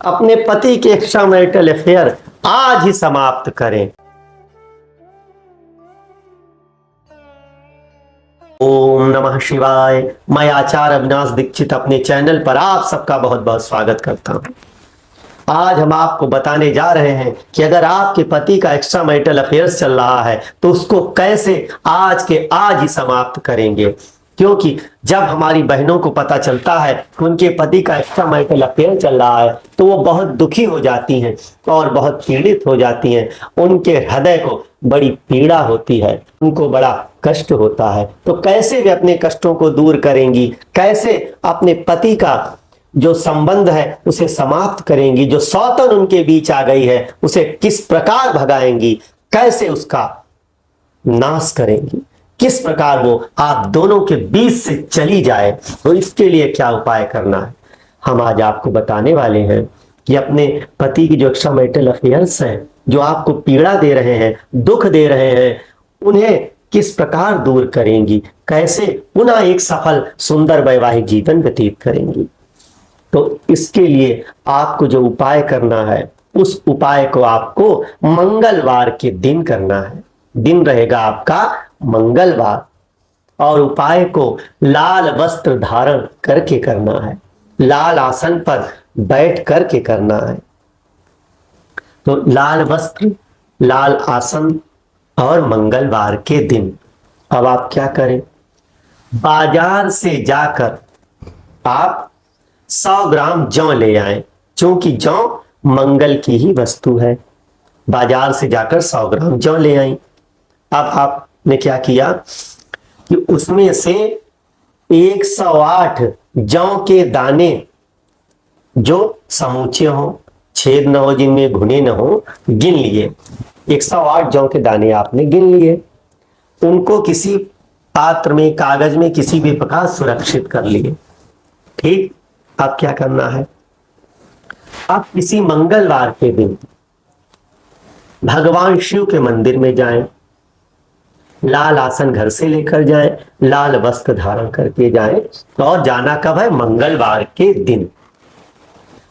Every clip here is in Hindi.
अपने पति के एक्स्ट्रा मैरिटल अफेयर आज ही समाप्त करें। ओम नमः शिवाय। मैं आचार्य अविनाश दीक्षित अपने चैनल पर आप सबका बहुत बहुत स्वागत करता हूं। आज हम आपको बताने जा रहे हैं कि अगर आपके पति का एक्स्ट्रा मैरिटल अफेयर्स चल रहा है तो उसको कैसे आज के आज ही समाप्त करेंगे। क्योंकि जब हमारी बहनों को पता चलता है कि उनके पति का एक्स्ट्रा मैरिटल अफेयर चल रहा है तो वो बहुत दुखी हो जाती हैं और बहुत पीड़ित हो जाती हैं। उनके हृदय को बड़ी पीड़ा होती है, उनको बड़ा कष्ट होता है। तो कैसे वे अपने कष्टों को दूर करेंगी, कैसे अपने पति का जो संबंध है उसे समाप्त करेंगी, जो सौतन उनके बीच आ गई है उसे किस प्रकार भगाएंगी, कैसे उसका नाश करेंगी, किस प्रकार वो आप दोनों के बीच से चली जाए, तो इसके लिए क्या उपाय करना है हम आज आपको बताने वाले हैं कि अपने पति की जो एक्स्ट्रा मैरिटल अफेयर्स हैं, जो आपको पीड़ा दे रहे हैं, दुख दे रहे हैं, उन्हें किस प्रकार दूर करेंगी, कैसे पुनः एक सफल सुंदर वैवाहिक जीवन व्यतीत करेंगी। तो इसके लिए आपको जो उपाय करना है उस उपाय को आपको मंगलवार के दिन करना है। दिन रहेगा आपका मंगलवार और उपाय को लाल वस्त्र धारण करके करना है, लाल आसन पर बैठ करके करना है। तो लाल वस्त्र, लाल आसन और मंगलवार के दिन अब आप क्या करें, बाजार से जाकर आप 100 ग्राम जौ ले आए, क्योंकि जौ मंगल की ही वस्तु है। बाजार से जाकर 100 ग्राम जौ ले आई। अब आपने क्या किया कि उसमें से 108 जौ के दाने जो समूचे हो, छेद न हो, जिनमें घुने न हो, गिन लिए। 108 जौ के दाने आपने गिन लिए, उनको किसी पात्र में, कागज में किसी भी प्रकार सुरक्षित कर लिए। ठीक, अब क्या करना है, आप किसी मंगलवार के दिन भगवान शिव के मंदिर में जाएं, लाल आसन घर से लेकर जाएं, लाल वस्त्र धारण करके जाएं, और जाना कब है, मंगलवार के दिन।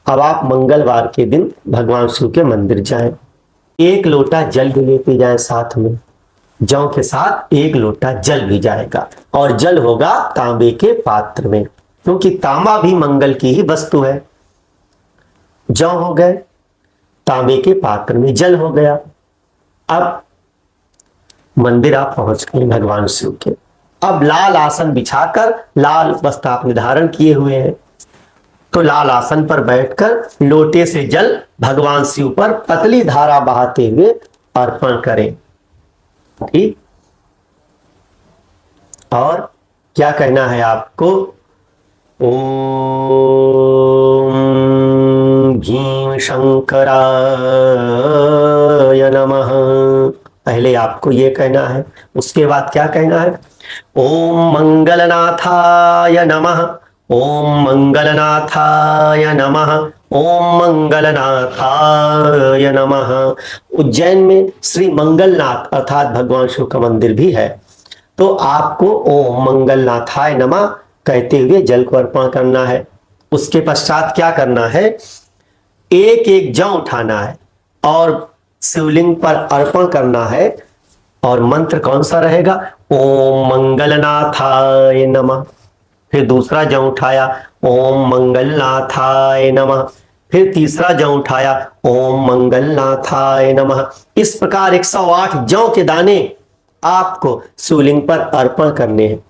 अब आप मंगलवार के दिन भगवान शिव के मंदिर जाएं, 1 लोटा जल भी लेते जाएं साथ में, जौ के साथ 1 लोटा जल भी जाएगा, और जल होगा तांबे के पात्र में, क्योंकि तांबा भी मंगल की ही वस्तु है। जौ हो गए, तांबे के पात्र में जल हो गया। अब मंदिर आप पहुंच गए भगवान शिव के। अब लाल आसन बिछाकर, लाल वस्त्र आपने धारण किए हुए हैं, तो लाल आसन पर बैठकर लोटे से जल भगवान शिव पर पतली धारा बहाते हुए अर्पण करें। ठीक, और क्या कहना है आपको, ओम भीम शंकराय नमः, पहले आपको ये कहना है। उसके बाद क्या कहना है, ओम मंगलनाथाय नमः, ओम मंगलनाथाय नमः, ओम मंगलनाथाय नमः। उज्जैन में श्री मंगलनाथ अर्थात भगवान शिव का मंदिर भी है, तो आपको ओम मंगलनाथाय नमः कहते हुए जल को अर्पण करना है। उसके पश्चात क्या करना है, 1-1 जौ उठाना है और शिवलिंग पर अर्पण करना है। और मंत्र कौन सा रहेगा, ओम मंगलनाथाय नमः। फिर दूसरा जौ उठाया, ओम मंगलनाथाय नमः। फिर तीसरा जौ उठाया, ओम मंगलनाथाय नमः। इस प्रकार 108 जौ के दाने आपको शिवलिंग पर अर्पण करने हैं।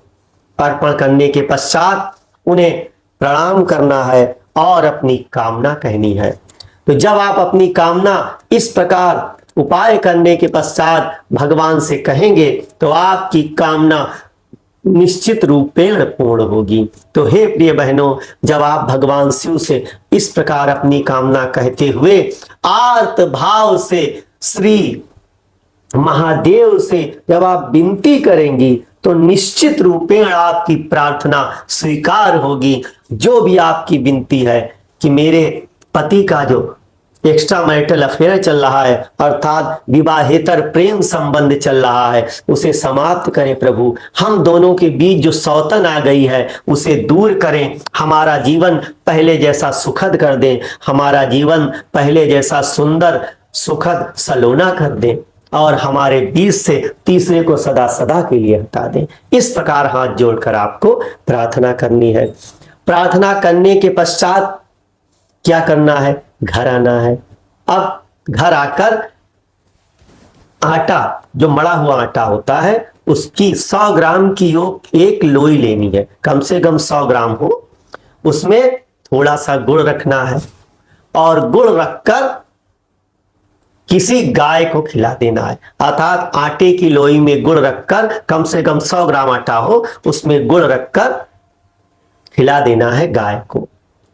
अर्पण करने के पश्चात उन्हें प्रणाम करना है और अपनी कामना कहनी है। तो जब आप अपनी कामना इस प्रकार उपाय करने के पश्चात भगवान से कहेंगे तो आपकी कामना निश्चित रूपेण पूर्ण होगी। तो हे प्रिय बहनों, जब आप भगवान शिव से इस प्रकार अपनी कामना कहते हुए आर्त भाव से श्री महादेव से जब आप विनती करेंगी तो निश्चित रूपेण आपकी प्रार्थना स्वीकार होगी। जो भी आपकी विनती है कि मेरे पति का जो एक्स्ट्रा मैरिटल अफेयर चल रहा है, अर्थात विवाहेतर प्रेम संबंध चल रहा है, उसे समाप्त करें प्रभु। हम दोनों के बीच जो सौतन आ गई है उसे दूर करें, हमारा जीवन पहले जैसा सुखद कर दें, हमारा जीवन पहले जैसा सुंदर सुखद सलोना कर दें और हमारे बीच से तीसरे को सदा सदा के लिए हटा दें। इस प्रकार हाथ जोड़कर आपको प्रार्थना करनी है। प्रार्थना करने के पश्चात क्या करना है? घर आना है। अब घर आकर आटा, जो मड़ा हुआ आटा होता है, उसकी 100 ग्राम की एक लोई लेनी है, कम से कम 100 ग्राम हो। उसमें थोड़ा सा गुड़ रखना है और गुड़ रखकर किसी गाय को खिला देना है। अर्थात आटे की लोई में गुड़ रखकर, कम से कम 100 ग्राम आटा हो, उसमें गुड़ रखकर खिला देना है गाय को,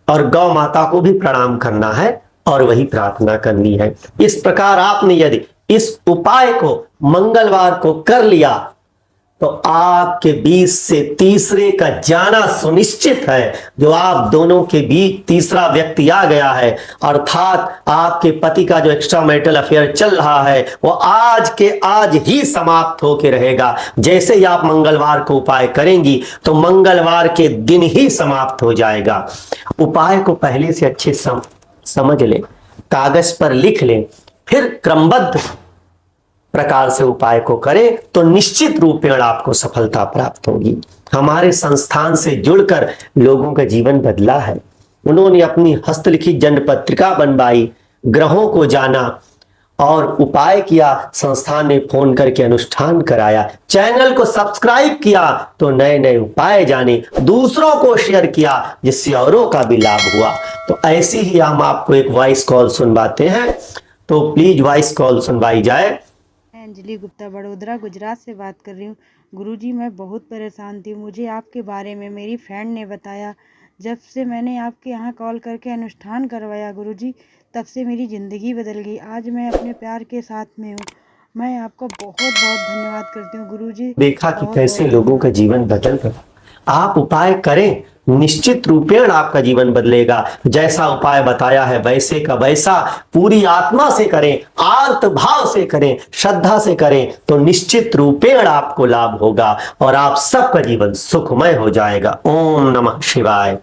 और गौ माता को भी प्रणाम करना है और वही प्रार्थना करनी है। इस प्रकार आपने यदि इस उपाय को मंगलवार को कर लिया तो आपके बीच से तीसरे का जाना सुनिश्चित है। जो आप दोनों के बीच तीसरा व्यक्ति आ गया है, अर्थात आपके पति का जो एक्स्ट्रा मैरिटल अफेयर चल रहा है वो आज के आज ही समाप्त होकर रहेगा। जैसे ही आप मंगलवार को उपाय करेंगी तो मंगलवार के दिन ही समाप्त हो जाएगा। उपाय को पहले से अच्छे समझ लें, कागज पर लिख लें, फिर क्रमबद्ध प्रकार से उपाय को करें तो निश्चित रूप में आपको सफलता प्राप्त होगी। हमारे संस्थान से जुड़कर लोगों का जीवन बदला है। उन्होंने अपनी हस्तलिखित जन्म पत्रिका बनवाई, ग्रहों को जाना और उपाय किया, संस्थान ने फोन करके अनुष्ठान कराया, चैनल को सब्सक्राइब किया तो नए नए उपाय जाने, दूसरों को शेयर किया जिससे औरों का भी लाभ हुआ। तो ऐसी ही हम आपको एक वॉइस कॉल सुनवाते हैं, तो प्लीज वॉइस कॉल सुनवाई जाए। अंजलि गुप्ता बड़ोदरा गुजरात से बात कर रही हूँ। गुरुजी मैं बहुत परेशान थी, मुझे आपके बारे में मेरी फ्रेंड ने बताया। जब से मैंने आपके यहाँ कॉल करके अनुष्ठान करवाया गुरुजी, तब से मेरी ज़िंदगी बदल गई। आज मैं अपने प्यार के साथ में हूँ। मैं आपका बहुत बहुत धन्यवाद करती हूँ गुरुजी। देखा कि कैसे लोगों का जीवन बदल गया। आप उपाय करें, निश्चित रूपेण आपका जीवन बदलेगा। जैसा उपाय बताया है वैसे का वैसा पूरी आत्मा से करें, आर्त भाव से करें, श्रद्धा से करें तो निश्चित रूपेण आपको लाभ होगा और आप सबका जीवन सुखमय हो जाएगा। ओम नमः शिवाय।